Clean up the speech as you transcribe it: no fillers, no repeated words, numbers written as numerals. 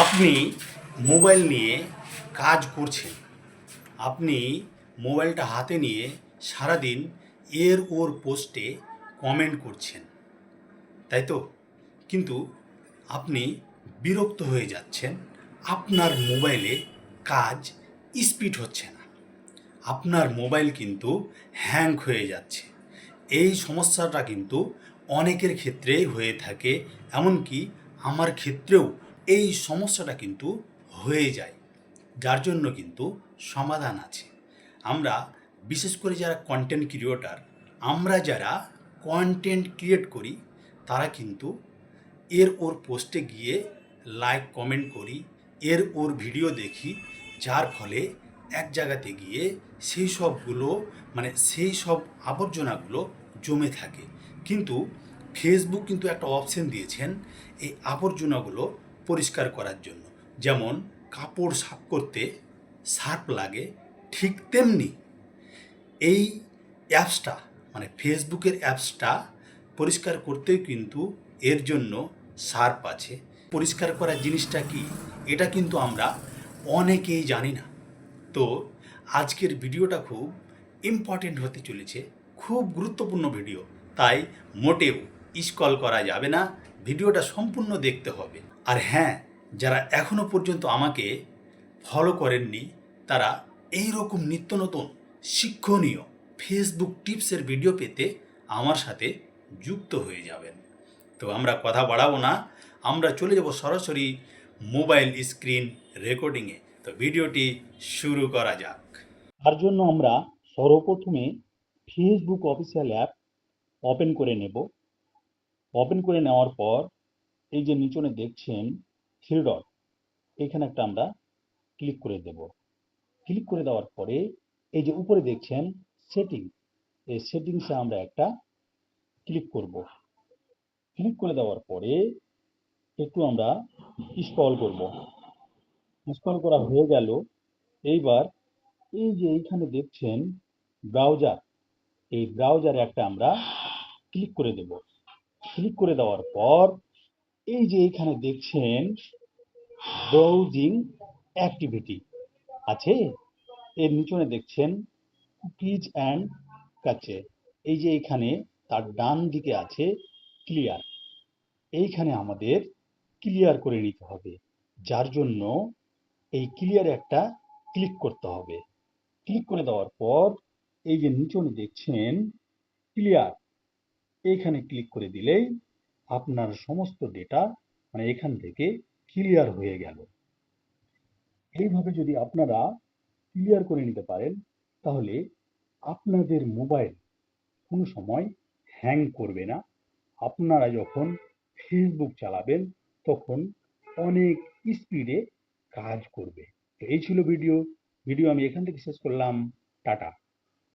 আপনি মোবাইল নিয়ে কাজ করছেন, আপনি মোবাইলটা হাতে নিয়ে সারাদিন এর ওর পোস্টে কমেন্ট করছেন, তাই তো? কিন্তু আপনি বিরক্ত হয়ে যাচ্ছেন, আপনার মোবাইলে কাজ স্পিড হচ্ছে না, আপনার মোবাইল কিন্তু হ্যাং হয়ে যাচ্ছে। এই সমস্যাটা কিন্তু অনেকের ক্ষেত্রেই হয়ে থাকে, এমনকি আমার ক্ষেত্রেও এই সমস্যাটা কিন্তু হয়ে যায়। যার জন্য কিন্তু সমাধান আছে। আমরা বিশেষ করে যারা কন্টেন্ট ক্রিয়েটর, আমরা যারা কন্টেন্ট ক্রিয়েট করি তারা কিন্তু এর ওর পোস্টে গিয়ে লাইক কমেন্ট করি, এর ওর ভিডিও দেখি, যার ফলে এক জায়গাতে গিয়ে সেই সব আবর্জনাগুলো জমে থাকে। কিন্তু ফেসবুক কিন্তু একটা অপশন দিয়েছেন এই আবর্জনাগুলো পরিষ্কার করার জন্য। যেমন কাপড় সাফ করতে সার্ফ লাগে, ঠিক তেমনি এই অ্যাপসটা ফেসবুকের অ্যাপসটা পরিষ্কার করতেও কিন্তু এর জন্য সার্ফ আছে। পরিষ্কার করার জিনিসটা কি, এটা কিন্তু আমরা অনেকেই জানি না। তো আজকের ভিডিওটা খুব ইম্পর্টেন্ট হতে চলেছে, খুব গুরুত্বপূর্ণ ভিডিও, তাই মোটেও স্ক্রল করা যাবে না, ভিডিওটা সম্পূর্ণ দেখতে হবে। আর হ্যাঁ, যারা এখনও পর্যন্ত আমাকে ফলো করেননি তারা এই রকম নিত্য নতুন শিক্ষণীয় ফেসবুক টিপসের ভিডিও পেতে আমার সাথে যুক্ত হয়ে যাবেন। তো আমরা কথা বাড়াবো না, আমরা চলে যাব সরাসরি মোবাইল স্ক্রিন রেকর্ডিংয়ে। তো ভিডিওটি শুরু করা যাক। তার জন্য আমরা সর্বপ্রথমে ফেসবুক অফিসিয়াল অ্যাপ ওপেন করে নেব। ওপেন করে নেওয়ার পর এই যে নিচনে দেখছেন থ্রি ডট, এখানে একটা আমরা ক্লিক করে দেব। ক্লিক করে দেওয়ার পরে এই যে উপরে দেখছেন সেটিংস, এই সেটিংসে আমরা একটা ক্লিক করব। ক্লিক করে দেওয়ার পরে একটু আমরা স্ক্রল করব। স্ক্রল করা হয়ে গেল। এইবার এই যে এইখানে দেখছেন ব্রাউজার, এই ব্রাউজারে একটা আমরা ক্লিক করে দেব। ক্লিক করে দেওয়ার পর এই যে এইখানে দেখছেন ব্রাউজিং অ্যাক্টিভিটি আছে, এর নিচনে দেখছেন কুকিজ অ্যান্ড কাছে, এই যে এইখানে তার ডান দিকে আছে ক্লিয়ার, এইখানে আমাদের ক্লিয়ার করে নিতে হবে। যার জন্য এই ক্লিয়ারে একটা ক্লিক করতে হবে। ক্লিক করে দেওয়ার পর এই যে নিচনে দেখছেন ক্লিয়ার, এইখানে ক্লিক করে দিলেই আপনার সমস্ত ডেটা এখান থেকে ক্লিয়ার হয়ে গেল। এইভাবে যদি আপনারা ক্লিয়ার করে নিতে পারেন তাহলে আপনাদের মোবাইল কোনো সময় হ্যাং করবে না। আপনারা যখন ফেসবুক চালাবেন তখন অনেক স্পিডে কাজ করবে। তো এই ছিল ভিডিও আমি এখান থেকে শেষ করলাম। টাটা।